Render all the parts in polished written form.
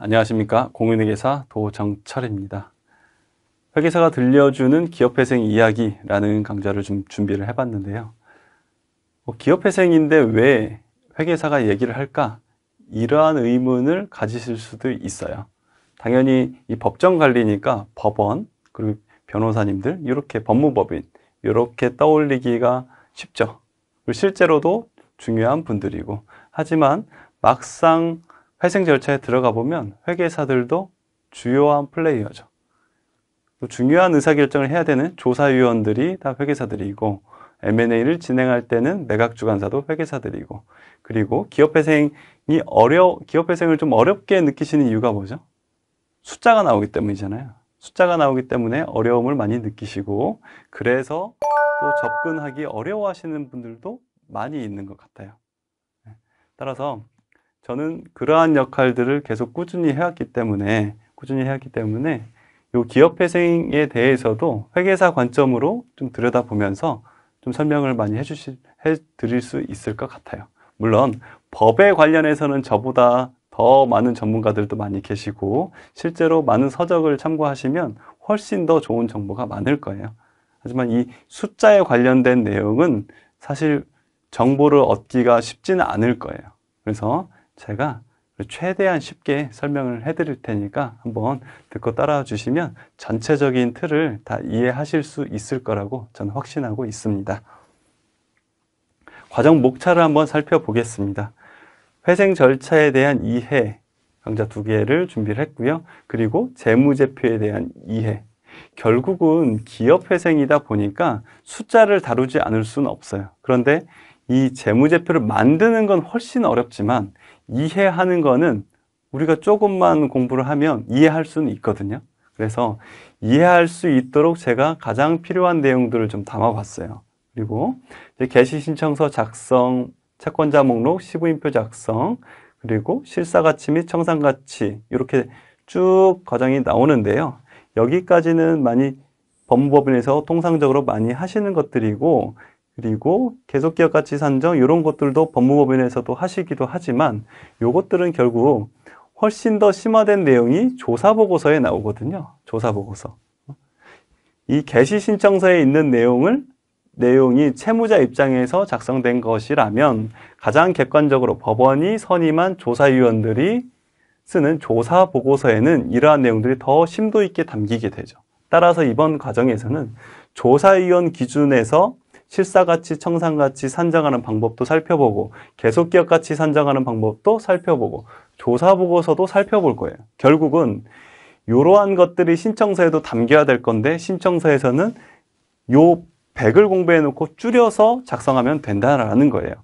안녕하십니까. 공인회계사 도정철입니다. 회계사가 들려주는 기업회생 이야기라는 강좌를 좀 준비를 해봤는데요. 기업회생인데 왜 회계사가 얘기를 할까? 이러한 의문을 가지실 수도 있어요. 당연히 이 법정 관리니까 법원, 그리고 변호사님들, 이렇게 법무법인, 이렇게 떠올리기가 쉽죠. 그리고 실제로도 중요한 분들이고, 하지만 막상 회생 절차에 들어가 보면 회계사들도 주요한 플레이어죠. 또 중요한 의사결정을 해야 되는 조사위원들이 다 회계사들이고, M&A를 진행할 때는 매각주관사도 회계사들이고, 그리고 기업회생을 좀 어렵게 느끼시는 이유가 뭐죠? 숫자가 나오기 때문이잖아요. 숫자가 나오기 때문에 어려움을 많이 느끼시고, 그래서 또 접근하기 어려워하시는 분들도 많이 있는 것 같아요. 따라서 저는 그러한 역할들을 계속 꾸준히 해왔기 때문에 이 기업회생에 대해서도 회계사 관점으로 좀 들여다보면서 좀 설명을 많이 해드릴 수 있을 것 같아요. 물론 법에 관련해서는 저보다 더 많은 전문가들도 많이 계시고 실제로 많은 서적을 참고하시면 훨씬 더 좋은 정보가 많을 거예요. 하지만 이 숫자에 관련된 내용은 사실 정보를 얻기가 쉽지는 않을 거예요. 그래서 제가 최대한 쉽게 설명을 해드릴 테니까 한번 듣고 따라와 주시면 전체적인 틀을 다 이해하실 수 있을 거라고 저는 확신하고 있습니다. 과정 목차를 한번 살펴보겠습니다. 회생 절차에 대한 이해, 강좌 2개를 준비를 했고요. 그리고 재무제표에 대한 이해. 결국은 기업회생이다 보니까 숫자를 다루지 않을 수는 없어요. 그런데 이 재무제표를 만드는 건 훨씬 어렵지만 이해하는 거는 우리가 조금만 공부를 하면 이해할 수는 있거든요. 그래서 이해할 수 있도록 제가 가장 필요한 내용들을 좀 담아봤어요. 그리고 개시신청서 작성, 채권자 목록, 시부인표 작성, 그리고 실사가치 및 청산가치 이렇게 쭉 과정이 나오는데요. 여기까지는 많이 법무법인에서 통상적으로 많이 하시는 것들이고, 그리고 계속기업가치 산정 이런 것들도 법무법인에서도 하시기도 하지만 요것들은 결국 훨씬 더 심화된 내용이 조사보고서에 나오거든요. 조사보고서. 이 개시신청서에 있는 내용이 채무자 입장에서 작성된 것이라면 가장 객관적으로 법원이 선임한 조사위원들이 쓰는 조사보고서에는 이러한 내용들이 더 심도 있게 담기게 되죠. 따라서 이번 과정에서는 조사위원 기준에서 실사가치, 청산가치 산정하는 방법도 살펴보고 계속기업가치 산정하는 방법도 살펴보고 조사보고서도 살펴볼 거예요. 결국은 이러한 것들이 신청서에도 담겨야 될 건데 신청서에서는 요 100을 공부해 놓고 줄여서 작성하면 된다라는 거예요.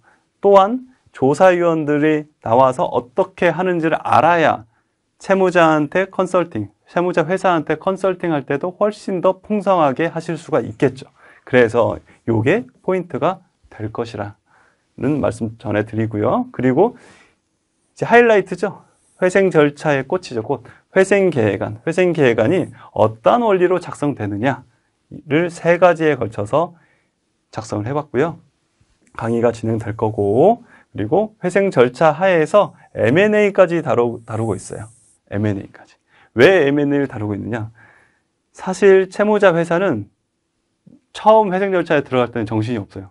또한 조사위원들이 나와서 어떻게 하는지를 알아야 채무자한테 채무자 회사한테 컨설팅 할 때도 훨씬 더 풍성하게 하실 수가 있겠죠. 그래서 요게 포인트가 될 것이라는 말씀 전해드리고요. 그리고 이제 하이라이트죠. 회생 절차의 꽃이죠. 꽃. 회생계획안. 회생계획안이 어떤 원리로 작성되느냐를 3가지에 걸쳐서 작성을 해봤고요. 강의가 진행될 거고, 그리고 회생 절차 하에서 M&A까지 다루고 있어요. M&A까지. 왜 M&A를 다루고 있느냐? 사실 채무자 회사는 처음 회생 절차에 들어갈 때는 정신이 없어요.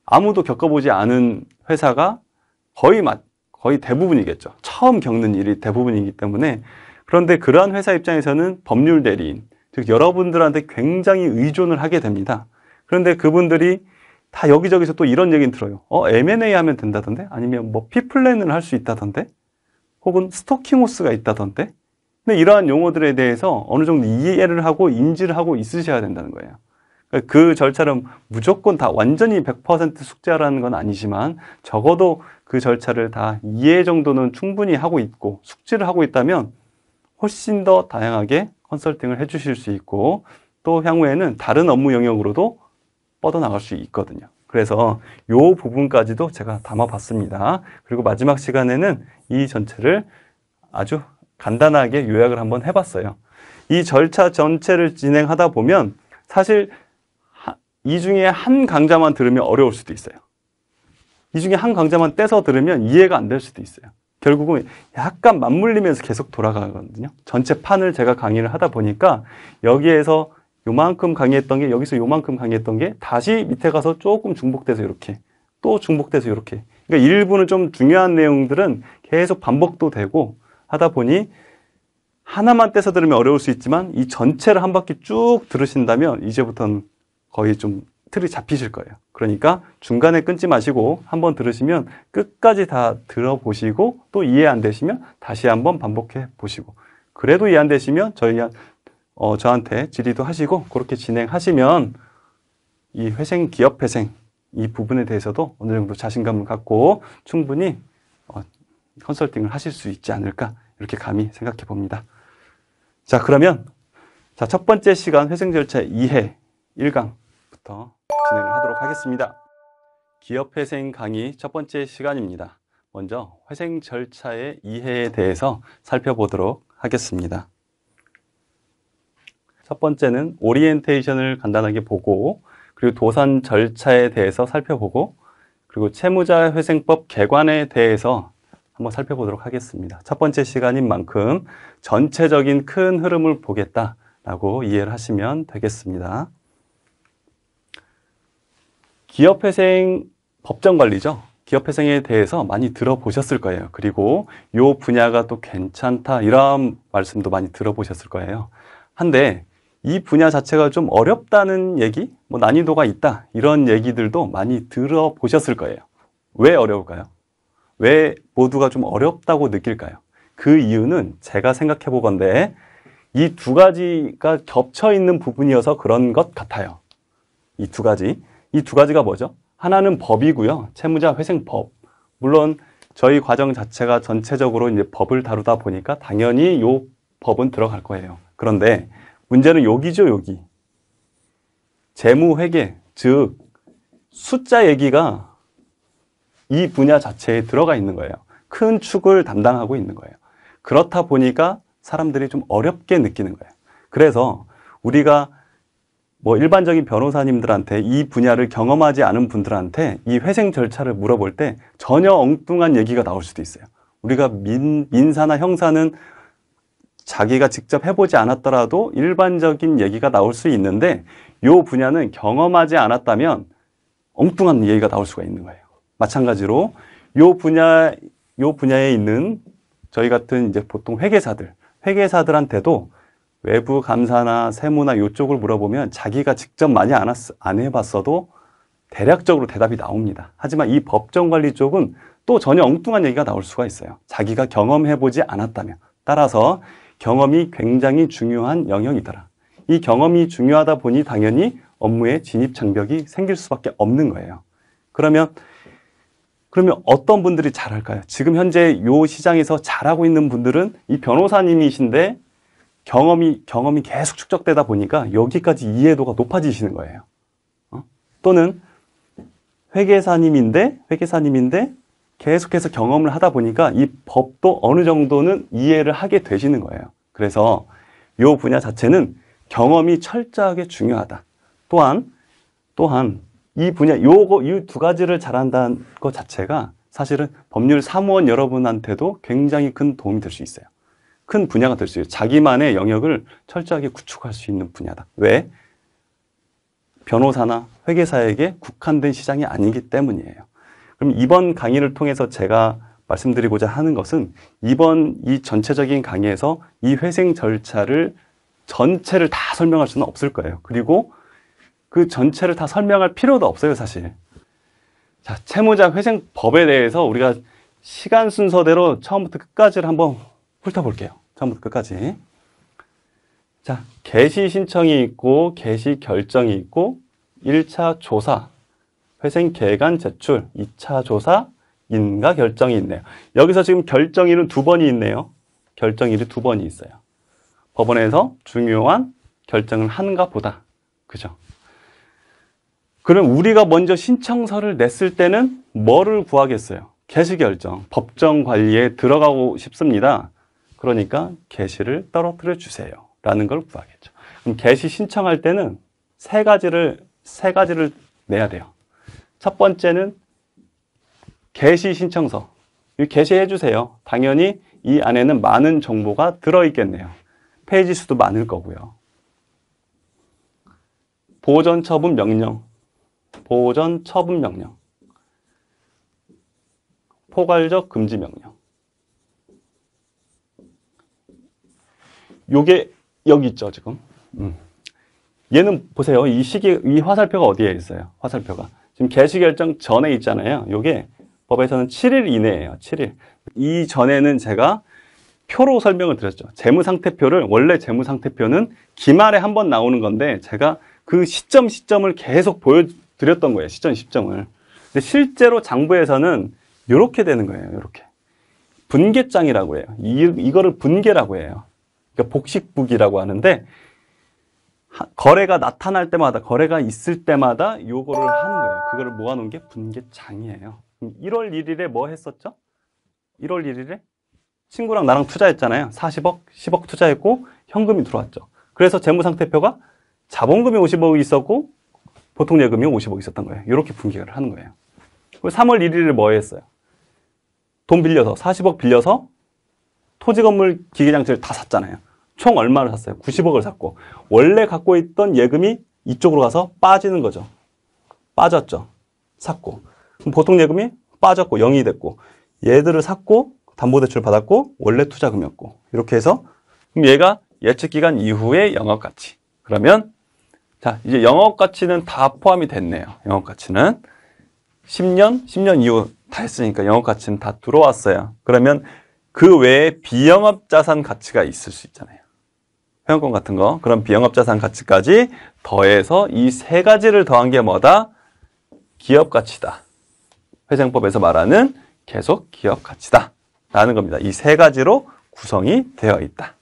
아무도 겪어보지 않은 회사가 거의 대부분이겠죠. 처음 겪는 일이 대부분이기 때문에. 그런데 그러한 회사 입장에서는 법률 대리인, 즉 여러분들한테 굉장히 의존을 하게 됩니다. 그런데 그분들이 다 여기저기서 또 이런 얘기는 들어요. M&A 하면 된다던데? 아니면 뭐 P플랜을 할 수 있다던데? 혹은 스토킹 호스가 있다던데? 근데 이러한 용어들에 대해서 어느 정도 이해를 하고 인지를 하고 있으셔야 된다는 거예요. 그 절차는 무조건 다 완전히 100% 숙지하라는 건 아니지만 적어도 그 절차를 다 이해 정도는 충분히 하고 있고 숙지를 하고 있다면 훨씬 더 다양하게 컨설팅을 해주실 수 있고 또 향후에는 다른 업무 영역으로도 뻗어나갈 수 있거든요. 그래서 이 부분까지도 제가 담아봤습니다. 그리고 마지막 시간에는 이 전체를 아주 간단하게 요약을 한번 해봤어요. 이 절차 전체를 진행하다 보면 사실 이 중에 한 강좌만 들으면 어려울 수도 있어요. 이 중에 한 강좌만 떼서 들으면 이해가 안 될 수도 있어요. 결국은 약간 맞물리면서 계속 돌아가거든요. 전체 판을 제가 강의를 하다 보니까 여기에서 요만큼 강의했던 게 여기서 요만큼 강의했던 게 다시 밑에 가서 조금 중복돼서 이렇게 또 중복돼서 이렇게, 그러니까 일부는 좀 중요한 내용들은 계속 반복도 되고 하다 보니 하나만 떼서 들으면 어려울 수 있지만 이 전체를 한 바퀴 쭉 들으신다면 이제부터는 거의 좀 틀이 잡히실 거예요. 그러니까 중간에 끊지 마시고 한번 들으시면 끝까지 다 들어보시고 또 이해 안 되시면 다시 한번 반복해 보시고, 그래도 이해 안 되시면 저한테 질의도 하시고 그렇게 진행하시면 이 회생, 기업 회생 이 부분에 대해서도 어느 정도 자신감을 갖고 충분히 컨설팅을 하실 수 있지 않을까, 이렇게 감히 생각해 봅니다. 자, 그러면 첫 번째 시간 회생 절차 2회 1강부터 진행을 하도록 하겠습니다. 기업 회생 강의 첫 번째 시간입니다. 먼저 회생 절차의 2회에 대해서 살펴보도록 하겠습니다. 첫 번째는 오리엔테이션을 간단하게 보고, 그리고 도산 절차에 대해서 살펴보고, 그리고 채무자 회생법 개관에 대해서 한번 살펴보도록 하겠습니다. 첫 번째 시간인 만큼 전체적인 큰 흐름을 보겠다라고 이해를 하시면 되겠습니다. 기업회생 법정관리죠. 기업회생에 대해서 많이 들어보셨을 거예요. 그리고 이 분야가 또 괜찮다 이런 말씀도 많이 들어보셨을 거예요. 한데 이 분야 자체가 좀 어렵다는 얘기, 뭐 난이도가 있다 이런 얘기들도 많이 들어보셨을 거예요. 왜 어려울까요? 왜 모두가 좀 어렵다고 느낄까요? 그 이유는 제가 생각해 보건데 이 두 가지가 겹쳐 있는 부분이어서 그런 것 같아요. 이 두 가지가 뭐죠? 하나는 법이고요. 채무자 회생법. 물론 저희 과정 자체가 전체적으로 이제 법을 다루다 보니까 당연히 요 법은 들어갈 거예요. 그런데 문제는 여기죠, 여기. 재무회계, 즉 숫자 얘기가 이 분야 자체에 들어가 있는 거예요. 큰 축을 담당하고 있는 거예요. 그렇다 보니까 사람들이 좀 어렵게 느끼는 거예요. 그래서 우리가 뭐 일반적인 변호사님들한테 이 분야를 경험하지 않은 분들한테 이 회생 절차를 물어볼 때 전혀 엉뚱한 얘기가 나올 수도 있어요. 우리가 민사나 형사는 자기가 직접 해보지 않았더라도 일반적인 얘기가 나올 수 있는데 이 분야는 경험하지 않았다면 엉뚱한 얘기가 나올 수가 있는 거예요. 마찬가지로 요 분야에 있는 저희 같은 이제 보통 회계사들한테도 외부 감사나 세무나 이쪽을 물어보면 자기가 직접 많이 안 해봤어도 대략적으로 대답이 나옵니다. 하지만 이 법정관리 쪽은 또 전혀 엉뚱한 얘기가 나올 수가 있어요. 자기가 경험해보지 않았다면. 따라서 경험이 굉장히 중요한 영역이더라. 이 경험이 중요하다 보니 당연히 업무에 진입장벽이 생길 수밖에 없는 거예요. 그러면 어떤 분들이 잘할까요? 지금 현재 이 시장에서 잘하고 있는 분들은 이 변호사님이신데 경험이 계속 축적되다 보니까 여기까지 이해도가 높아지시는 거예요. 또는 회계사님인데 계속해서 경험을 하다 보니까 이 법도 어느 정도는 이해를 하게 되시는 거예요. 그래서 이 분야 자체는 경험이 철저하게 중요하다. 또한 이 분야, 이 두 가지를 잘한다는 것 자체가 사실은 법률 사무원 여러분한테도 굉장히 큰 도움이 될 수 있어요. 큰 분야가 될 수 있어요. 자기만의 영역을 철저하게 구축할 수 있는 분야다. 왜? 변호사나 회계사에게 국한된 시장이 아니기 때문이에요. 그럼 이번 강의를 통해서 제가 말씀드리고자 하는 것은 이번 이 전체적인 강의에서 이 회생 절차를 전체를 다 설명할 수는 없을 거예요. 그리고 그 전체를 다 설명할 필요도 없어요, 사실. 자, 채무자 회생법에 대해서 우리가 시간 순서대로 처음부터 끝까지를 한번 훑어볼게요. 처음부터 끝까지. 자, 개시 신청이 있고, 개시 결정이 있고, 1차 조사, 회생 계간 제출, 2차 조사, 인가 결정이 있네요. 여기서 지금 결정일은 2번이 있네요. 결정일이 2번이 있어요. 법원에서 중요한 결정을 하는가 보다. 그죠? 그럼 우리가 먼저 신청서를 냈을 때는 뭐를 구하겠어요? 개시결정, 법정관리에 들어가고 싶습니다. 그러니까 개시를 떨어뜨려 주세요 라는 걸 구하겠죠. 그럼 개시 신청할 때는 세 가지를 내야 돼요. 첫 번째는 개시 신청서. 게시해 주세요. 당연히 이 안에는 많은 정보가 들어있겠네요. 페이지 수도 많을 거고요. 보전 처분 명령, 보전 처분 명령, 포괄적 금지 명령. 요게 여기 있죠, 지금. 얘는 보세요. 이 화살표가 어디에 있어요? 화살표가. 지금 개시 결정 전에 있잖아요. 요게 법에서는 7일 이내예요. 7일. 이 전에는 제가 표로 설명을 드렸죠. 재무상태표를, 원래 재무상태표는 기말에 한 번 나오는 건데 제가 그 시점을 계속 보여드렸던 거예요. 시점을. 근데 실제로 장부에서는 이렇게 되는 거예요. 이렇게. 분계장이라고 해요. 이거를 분계라고 해요. 그러니까 복식북이라고 하는데 거래가 나타날 때마다, 거래가 있을 때마다 요거를 하는 거예요. 그거를 모아놓은 게 분계장이에요. 1월 1일에 뭐 했었죠? 1월 1일에 친구랑 나랑 투자했잖아요. 40억, 10억 투자했고 현금이 들어왔죠. 그래서 재무상태표가 자본금이 50억이 있었고 보통 예금이 50억 있었던 거예요. 이렇게 분계를 하는 거예요. 그리고 3월 1일에 뭐 했어요? 돈 빌려서 40억 빌려서 토지건물 기계장치를 다 샀잖아요. 총 얼마를 샀어요? 90억을 샀고 원래 갖고 있던 예금이 이쪽으로 가서 빠지는 거죠. 빠졌죠. 샀고 그럼 보통 예금이 빠졌고 0이 됐고 얘들을 샀고 담보대출 받았고 원래 투자금이었고 이렇게 해서 그럼 얘가 예측기간 이후의 영업가치. 그러면 자 이제 영업가치는 다 포함이 됐네요. 영업가치는 10년 이후 다 했으니까 영업가치는 다 들어왔어요. 그러면 그 외에 비영업자산 가치가 있을 수 있잖아요. 회원권 같은 거. 그럼 비영업자산 가치까지 더해서 이 세 가지를 더한 게 뭐다? 기업가치다. 회생법에서 말하는 계속 기업가치다. 라는 겁니다. 이 세 가지로 구성이 되어 있다.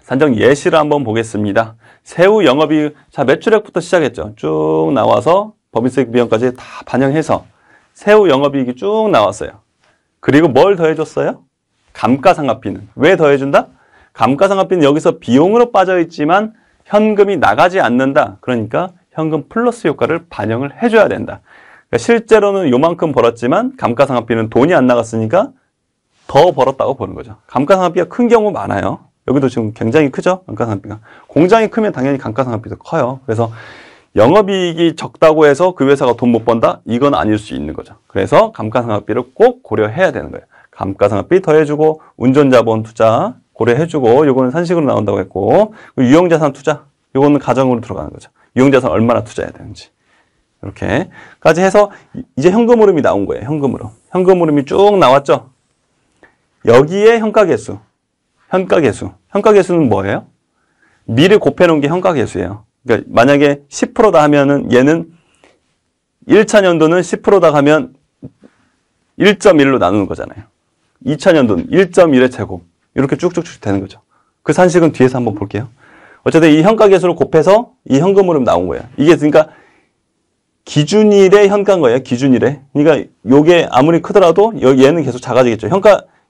산정 예시를 한번 보겠습니다. 세후 영업이익, 자 매출액부터 시작했죠. 쭉 나와서 법인세액 비용까지 다 반영해서 세후 영업이익이 쭉 나왔어요. 그리고 뭘 더해줬어요? 감가상각비는. 왜 더해준다? 감가상각비는 여기서 비용으로 빠져있지만 현금이 나가지 않는다. 그러니까 현금 플러스 효과를 반영을 해줘야 된다. 그러니까 실제로는 요만큼 벌었지만 감가상각비는 돈이 안 나갔으니까 더 벌었다고 보는 거죠. 감가상각비가 큰 경우 많아요. 여기도 지금 굉장히 크죠? 감가상각비가. 공장이 크면 당연히 감가상각비도 커요. 그래서 영업이익이 적다고 해서 그 회사가 돈 못 번다? 이건 아닐 수 있는 거죠. 그래서 감가상각비를 꼭 고려해야 되는 거예요. 감가상각비 더해주고 운전자본 투자 고려해주고 요거는 산식으로 나온다고 했고 유형자산 투자 요거는 가정으로 들어가는 거죠. 유형자산 얼마나 투자해야 되는지 이렇게까지 해서 이제 현금 흐름이 나온 거예요. 현금 흐름이 쭉 나왔죠. 여기에 현가계수 현가계수는 뭐예요? 미리 곱해놓은 게 현가계수예요. 그러니까 만약에 10%다 하면은 얘는 1차 년도는 10%다 하면 1.1로 나누는 거잖아요. 2차 년도는 1.1의 제곱 이렇게 쭉쭉쭉 되는 거죠. 그 산식은 뒤에서 한번 볼게요. 어쨌든 이 현가계수를 곱해서 이 현금 흐름 나온 거예요. 이게 그러니까 기준일의 현가인 거예요. 기준일에. 그러니까 요게 아무리 크더라도 얘는 계속 작아지겠죠.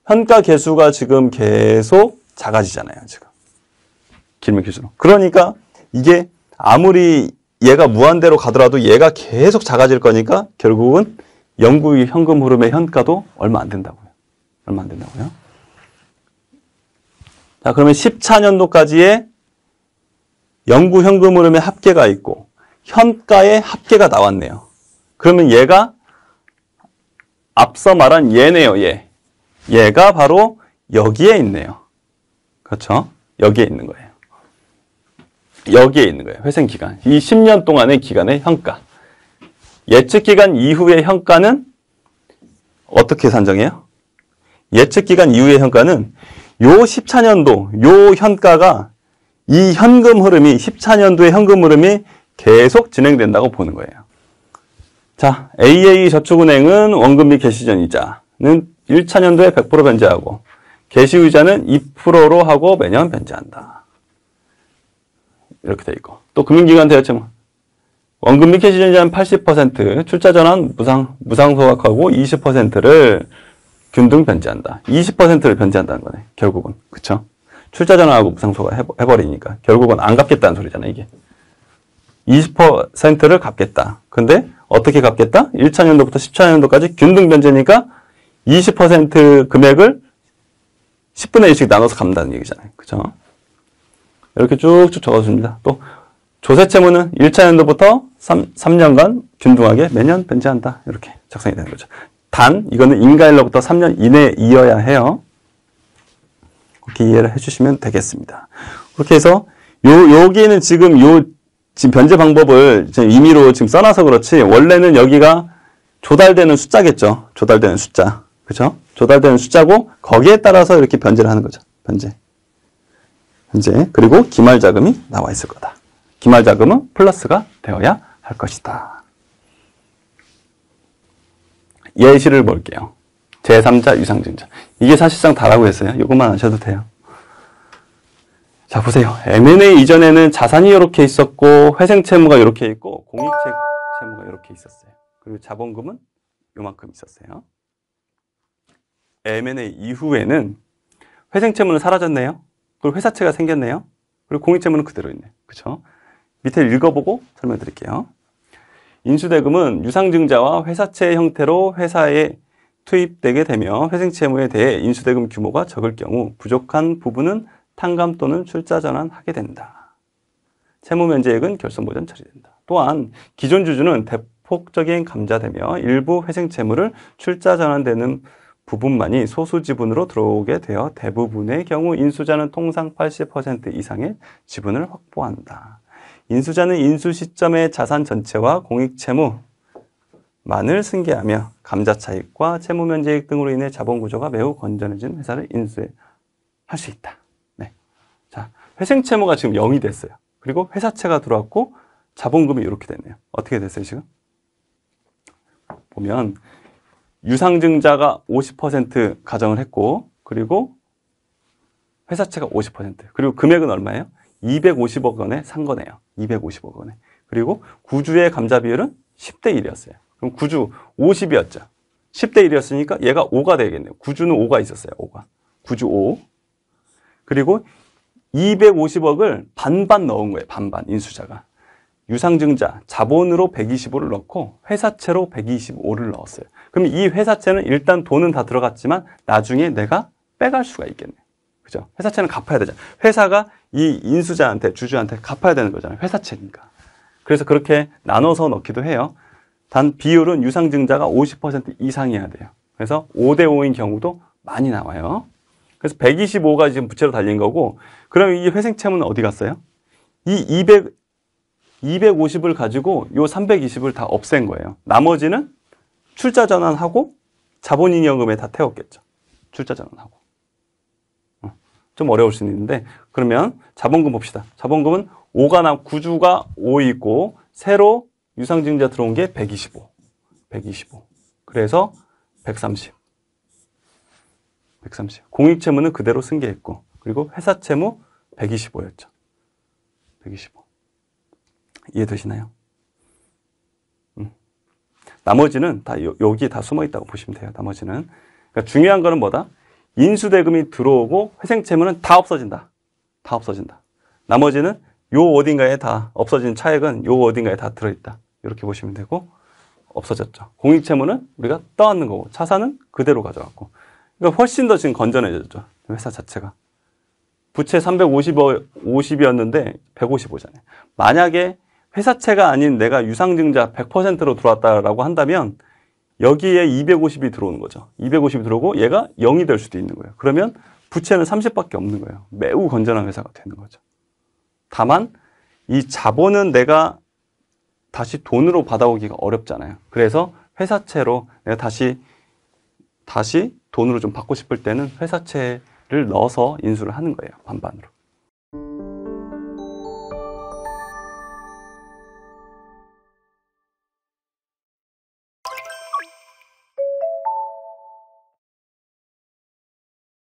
현가계수가 지금 계속 작아지잖아요. 지금 길면 기준으로. 그러니까 이게 아무리 얘가 무한대로 가더라도 얘가 계속 작아질 거니까 결국은 영구 현금 흐름의 현가도 얼마 안 된다고요. 자, 그러면 14년도까지의 영구 현금 흐름의 합계가 있고 현가의 합계가 나왔네요. 그러면 얘가 앞서 말한 얘네요. 얘가 바로 여기에 있네요. 그렇죠? 여기에 있는 거예요. 회생기간. 이 10년 동안의 기간의 현가. 예측기간 이후의 현가는 어떻게 산정해요? 예측기간 이후의 현가는 요 14년도 요 현가가 이 현금 흐름이 14년도의 현금 흐름이 계속 진행된다고 보는 거예요. 자, AA저축은행은 원금 및 개시 전 이자는 1차 년도에 100% 변제하고 개시 후 이자는 2%로 하고 매년 변제한다. 이렇게 돼 있고 또 금융기관 대여증 원금 및 개시 전 이자는 80%, 출자 전환 무상 소각하고 20%를 균등 변제한다. 20%를 변제한다는 거네. 결국은. 그쵸? 출자 전환하고 무상 소각 해버리니까 결국은 안 갚겠다는 소리잖아, 이게. 20%를 갚겠다. 근데 어떻게 갚겠다? 1차년도부터 14년도까지 균등 변제니까 20% 금액을 10분의 1씩 나눠서 갚는다는 얘기잖아요. 그죠? 이렇게 쭉쭉 적어줍니다. 또 조세채무는 1차년도부터 3년간 균등하게 매년 변제한다. 이렇게 작성이 되는 거죠. 단 이거는 인가일로부터 3년 이내에 이어야 해요. 그렇게 이해를 해주시면 되겠습니다. 그렇게 해서 여기는 지금 지금 변제 방법을 임의로 지금 써놔서 그렇지 원래는 여기가 조달되는 숫자겠죠. 조달되는 숫자. 그죠? 조달되는 숫자고 거기에 따라서 이렇게 변제를 하는 거죠. 변제. 그리고 기말 자금이 나와 있을 거다. 기말 자금은 플러스가 되어야 할 것이다. 예시를 볼게요. 제3자 유상증자. 이게 사실상 다라고 했어요. 이것만 아셔도 돼요. 자, 보세요. M&A 이전에는 자산이 이렇게 있었고 회생채무가 이렇게 있고 공익채무가 이렇게 있었어요. 그리고 자본금은 요만큼 있었어요. M&A 이후에는 회생채무는 사라졌네요. 그리고 회사채가 생겼네요. 그리고 공익채무는 그대로 있네요. 그렇죠? 밑에 읽어보고 설명드릴게요. 인수대금은 유상증자와 회사채 형태로 회사에 투입되게 되며 회생채무에 대해 인수대금 규모가 적을 경우 부족한 부분은 탕감 또는 출자 전환하게 된다. 채무 면제액은 결손보전 처리된다. 또한 기존 주주는 대폭적인 감자되며 일부 회생채무를 출자 전환되는 부분만이 소수 지분으로 들어오게 되어 대부분의 경우 인수자는 통상 80% 이상의 지분을 확보한다. 인수자는 인수 시점의 자산 전체와 공익채무만을 승계하며 감자 차익과 채무 면제액 등으로 인해 자본 구조가 매우 건전해진 회사를 인수할 수 있다. 네. 자, 회생채무가 지금 0이 됐어요. 그리고 회사채가 들어왔고 자본금이 이렇게 됐네요. 어떻게 됐어요, 지금? 보면 유상증자가 50% 가정을 했고 그리고 회사채가 50% 그리고 금액은 얼마예요? 250억 원에 산 거네요. 250억 원에. 그리고 구주의 감자 비율은 10대 1이었어요. 그럼 구주 50이었죠. 10대 1이었으니까 얘가 5가 되겠네요. 구주는 5가 있었어요. 5가. 구주 5. 그리고 250억을 반반 넣은 거예요. 반반 인수자가. 유상증자 자본으로 125를 넣고 회사채로 125를 넣었어요. 그럼 이 회사채는 일단 돈은 다 들어갔지만 나중에 내가 빼갈 수가 있겠네요. 그죠? 회사채는 갚아야 되잖아요. 회사가 이 인수자한테, 주주한테 갚아야 되는 거잖아요. 회사채니까. 그래서 그렇게 나눠서 넣기도 해요. 단 비율은 유상증자가 50% 이상이어야 돼요. 그래서 5대 5인 경우도 많이 나와요. 그래서 125가 지금 부채로 달린 거고, 그럼 이 회생채무는 어디 갔어요? 이 250을 가지고 요 320을 다 없앤 거예요. 나머지는 출자 전환하고 자본잉여금에 다 태웠겠죠. 출자 전환하고. 좀 어려울 수 있는데, 그러면 자본금 봅시다. 자본금은 5가 구주가 5 있고 새로 유상증자 들어온 게 125. 그래서 130. 공익채무는 그대로 승계했고, 그리고 회사채무 125였죠. 125. 이해되시나요? 나머지는 다 여기 다 숨어 있다고 보시면 돼요. 나머지는. 그러니까 중요한 거는 뭐다? 인수대금이 들어오고 회생채무는 다 없어진다. 다 없어진다. 나머지는 요 어딘가에 다 없어진 차액은 요 어딘가에 다 들어있다. 이렇게 보시면 되고 없어졌죠. 공익채무는 우리가 떠안는 거고 차산은 그대로 가져갔고. 그러니까 훨씬 더 지금 건전해졌죠. 회사 자체가. 부채 350이었는데 155잖아요. 만약에 회사채가 아닌 내가 유상증자 100%로 들어왔다라고 한다면 여기에 250이 들어오는 거죠. 250이 들어오고 얘가 0이 될 수도 있는 거예요. 그러면 부채는 30밖에 없는 거예요. 매우 건전한 회사가 되는 거죠. 다만 이 자본은 내가 다시 돈으로 받아오기가 어렵잖아요. 그래서 회사채로 내가 다시 돈으로 좀 받고 싶을 때는 회사채를 넣어서 인수를 하는 거예요. 반반으로.